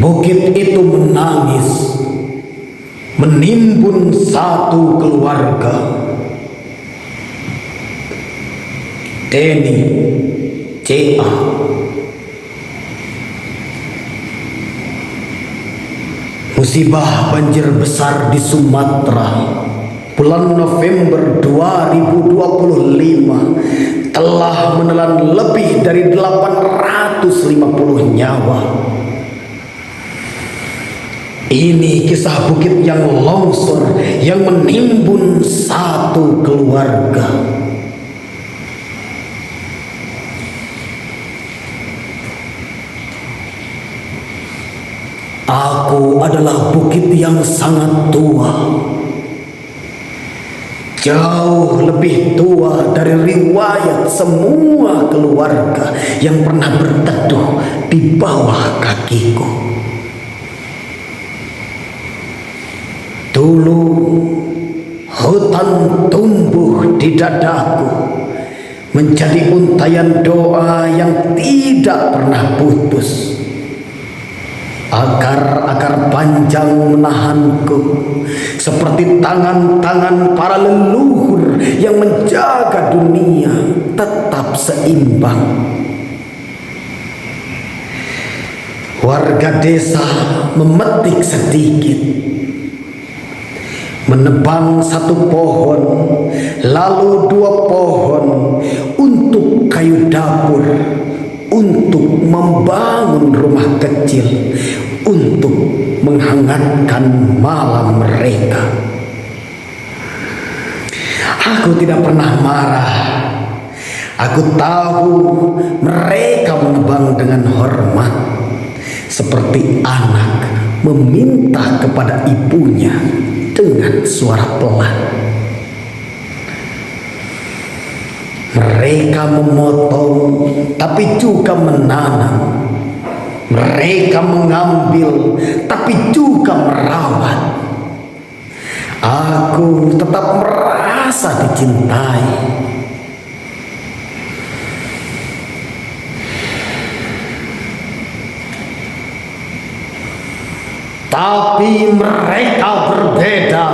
Bukit itu menangis, menimbun satu keluarga. Denny C.A. Musibah banjir besar di Sumatera bulan November 2025 telah menelan lebih dari 850 nyawa. Ini kisah bukit yang longsor yang menimbun satu keluarga. Aku adalah bukit yang sangat tua, jauh lebih tua dari riwayat semua keluarga yang pernah berteduh di bawah kakiku. Dulu hutan tumbuh di dadaku, menjadi untayan doa yang tidak pernah putus. Akar-akar panjang menahanku, seperti tangan-tangan para leluhur yang menjaga dunia tetap seimbang. Warga desa memetik sedikit, menebang satu pohon, lalu dua pohon untuk kayu dapur, untuk membangun rumah kecil, untuk menghangatkan malam mereka. Aku tidak pernah marah. Aku tahu mereka menebang dengan hormat, seperti anak meminta kepada ibunya dengan suara pelan. Mereka memotong tapi juga menanam. Mereka mengambil tapi juga merawat. Aku tetap merasa dicintai. Tapi mereka berbeda.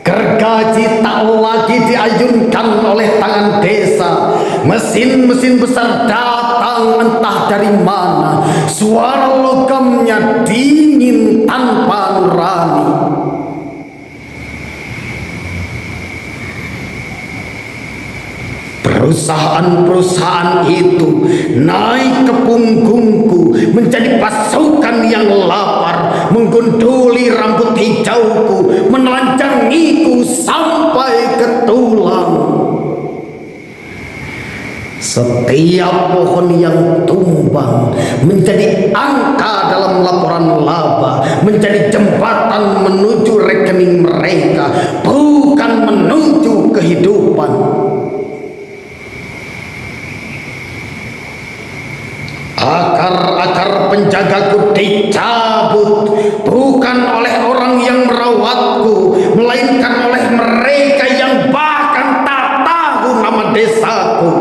Gergaji tak lagi diayunkan oleh tangan desa. Mesin-mesin besar datang entah dari mana. Suara logamnya dingin tanpa nurani. Perusahaan-perusahaan itu naik ke punggungku, menjadi pasukan yang lapar, menggunduli rambut hijauku, menelanjangiku sampai ke tulang. Setiap pohon yang tumbang menjadi angka dalam laporan laba, menjadi jembatan menuju rekening mereka, bukan menuju kehidupan. Akar-akar penjagaku dicabut, bukan oleh orang yang merawatku, melainkan oleh mereka yang bahkan tak tahu nama desaku.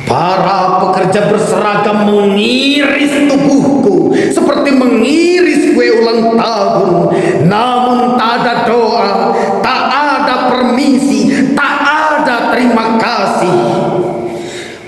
Para pekerja berseragam mengiris tubuhku seperti mengiris kue ulang tahun. Namun tak ada doa, tak ada permisi, tak ada terima kasih.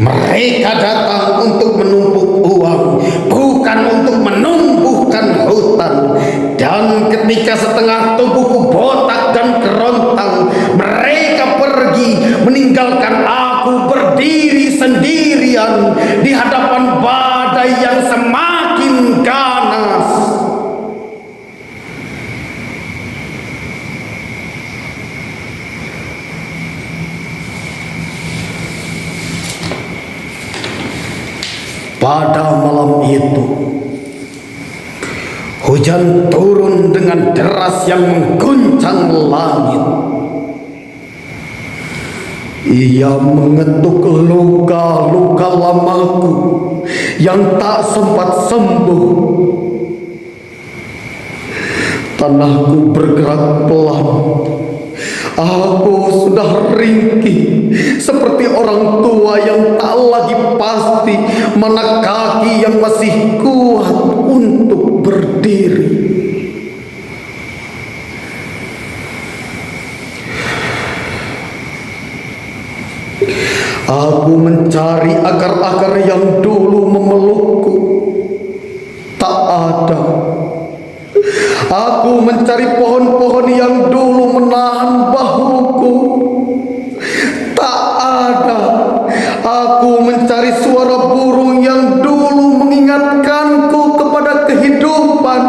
Mereka datang untuk menumpuk uang, bukan untuk menumbuhkan hutan. Dan ketika setengah tubuhku botak dan kerontang, mereka pergi meninggalkan aku berdiri sendirian di hadapan badai yang semakin ganas. Pada malam itu, hujan turun dengan deras yang mengguncang langit. Ia mengetuk luka-luka lamaku yang tak sempat sembuh. Tanahku bergerak pelan. Aku sudah ringkih seperti orang tua yang tak lagi pasti mana kaki yang masih kuat untuk berdiri. Aku mencari akar-akar yang dulu memelukku, tak ada. Aku mencari pohon-pohon yang dulu menahan bahuku, tak ada. Aku mencari suara burung yang dulu mengingatkanku kepada kehidupan,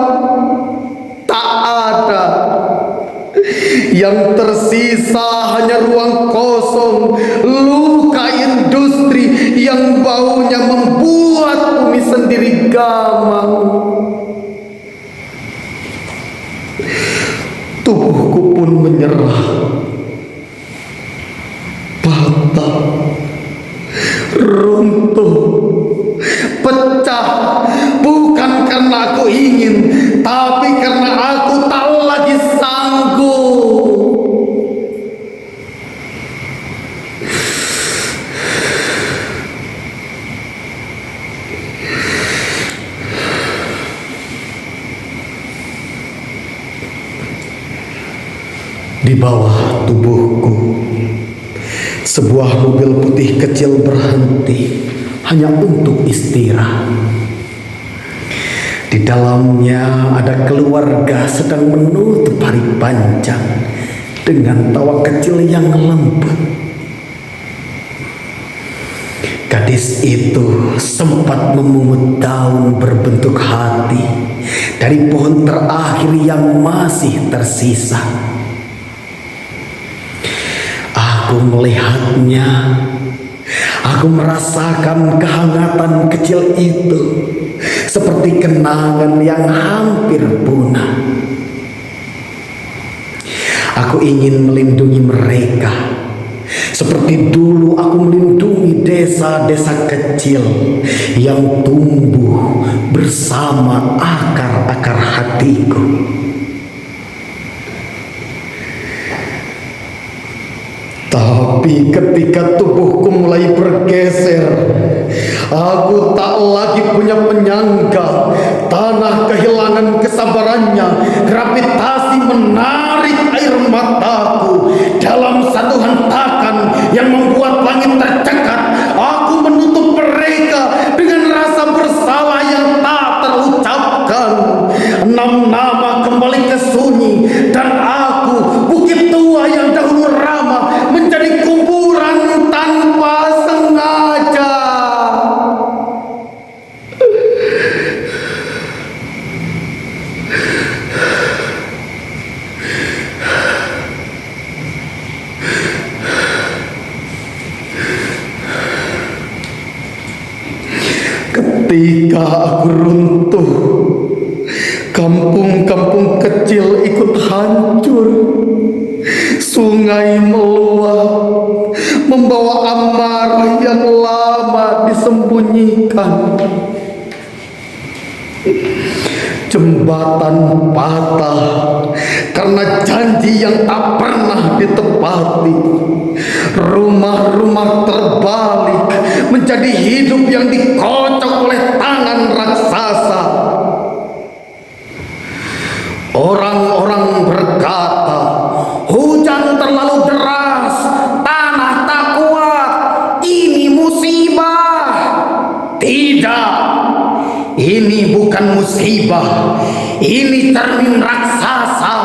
tak ada. Yang tersisa hanya ruang kosong, luka industri yang baunya membuat bumi sendiri gamang. Tubuhku pun menyerah, patah, runtuh, pecah, bukan karena aku ingin, tapi karena aku tak lagi sanggup. Di bawah tubuhku, sebuah mobil putih kecil berhenti hanya untuk istirahat. Di dalamnya ada keluarga sedang menutup hari panjang dengan tawa kecil yang lembut. Gadis itu sempat memungut daun berbentuk hati dari pohon terakhir yang masih tersisa. Aku melihatnya, aku merasakan kehangatan kecil itu seperti kenangan yang hampir punah. Aku ingin melindungi mereka seperti dulu aku melindungi desa-desa kecil yang tumbuh bersama akar-akar hatiku. Tapi ketika tubuhku mulai bergeser, aku tak lagi punya penyangga. Tanah kehilangan kesabarannya, gravitasi menarik air mataku dalam satu hentakan yang membuat langit tercekat. Aku menutup mereka dengan rasa bersalah yang tak terucapkan. 6 nama kembali ke sunyi, dan aku, bukit tua yang dahulu ramah, menjadi kuburan tanpa sengaja. Ketika aku runtuh, kampung-kampung kecil ikut hancur. Sungai meluap, membawa amarah yang lama disembunyikan. Jembatan patah karena janji yang tak pernah ditepati. Rumah-rumah terbalik menjadi hidup yang dikocok oleh tangan raksasa. Orang-orang berkata, hujan terlalu deras, tanah tak kuat, ini musibah. Tidak, ini bukan musibah, ini cermin raksasa.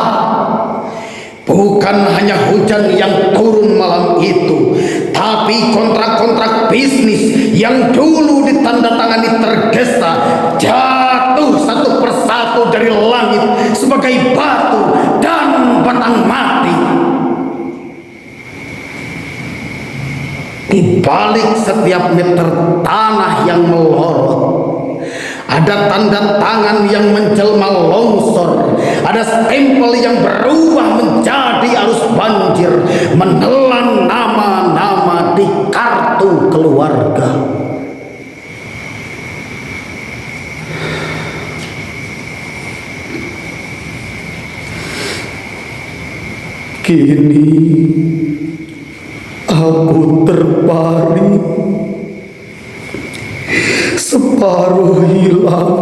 Bukan hanya hujan yang turun malam itu, tapi kontrak-kontrak bisnis yang dulu ditandatangani tergesa jatuh satu persatu dari langit sebagai batu dan batang mati. Di balik setiap meter tanah yang melorot, ada tanda tangan yang menjelma longsor, ada stempel yang berubah menjadi arus banjir, menelan nama-nama di kartu keluarga. Kini aku terbaring, separuh hilang,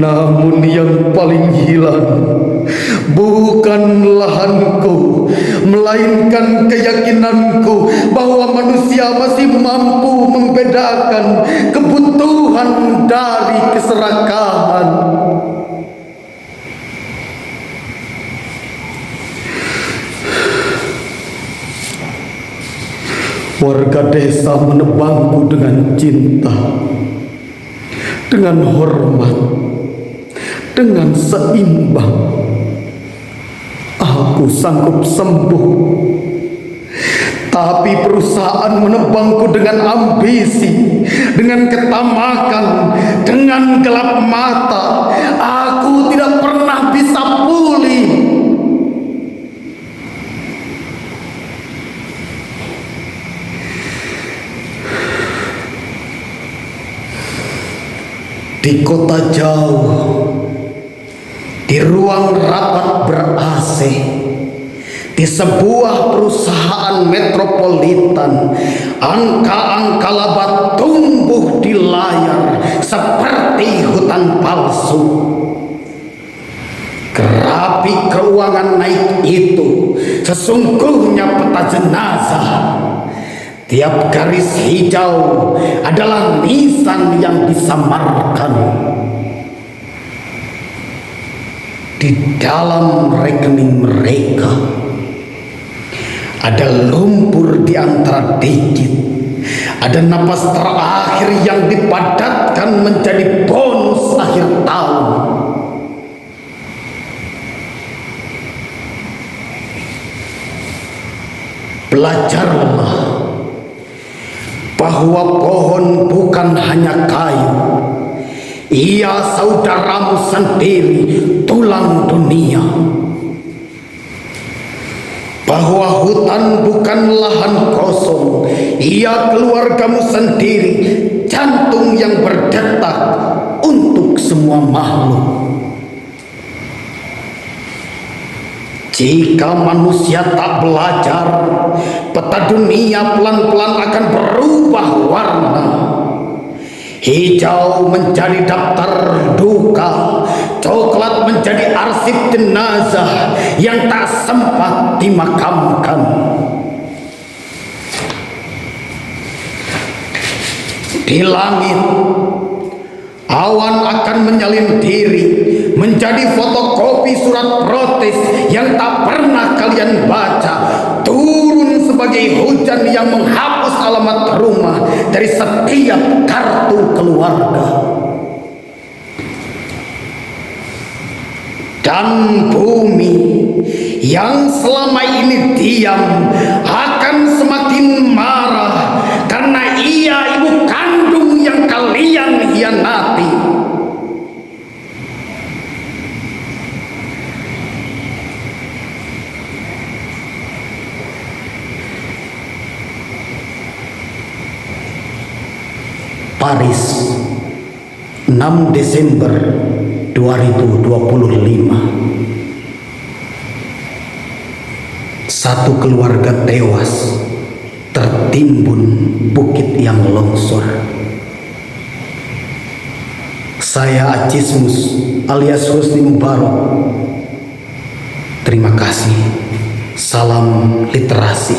Namun yang paling hilang bukan lahanku, melainkan keyakinanku bahwa manusia masih mampu membedakan kebutuhan dari keserakahan. Warga desa menebangku dengan cinta, dengan hormat, dengan seimbang. Aku sanggup sembuh, tapi perusahaan menebangku dengan ambisi, dengan ketamakan, dengan gelap mata. Aku tidak pernah bisa pulih. Di kota jauh, di ruang rapat ber-AC, di sebuah perusahaan metropolitan, angka-angka laba tumbuh di layar seperti hutan palsu. Grafik keuangan naik itu sesungguhnya peta jenazah. Tiap garis hijau adalah nisan yang disamarkan. Di dalam rekening mereka ada lumpur di antara digit, ada napas terakhir yang dipadatkan menjadi bonus akhir tahun. Belajarlah bahwa pohon bukan hanya kayu, ia saudaramu sendiri, tulang dunia. Bahwa hutan bukan lahan kosong, ia keluargamu sendiri, jantung yang berdetak untuk semua makhluk. Jika manusia tak belajar, peta dunia pelan-pelan akan berubah warna. Hijau menjadi daftar duka, coklat menjadi arsip jenazah yang tak sempat dimakamkan. Di langit, awan akan menyalin diri menjadi fotokopi surat protes yang tak pernah kalian baca, turun sebagai hujan yang menghapus alamat rumah dari setiap kartu keluarga. Dan bumi yang selama ini diam akan semakin marah karena ia ibu kandung yang kalian hianati. Paris, 6 Desember 2025. Satu keluarga tewas tertimbun bukit yang longsor. Saya Acismus alias Husni Mubarak. Terima kasih. Salam literasi.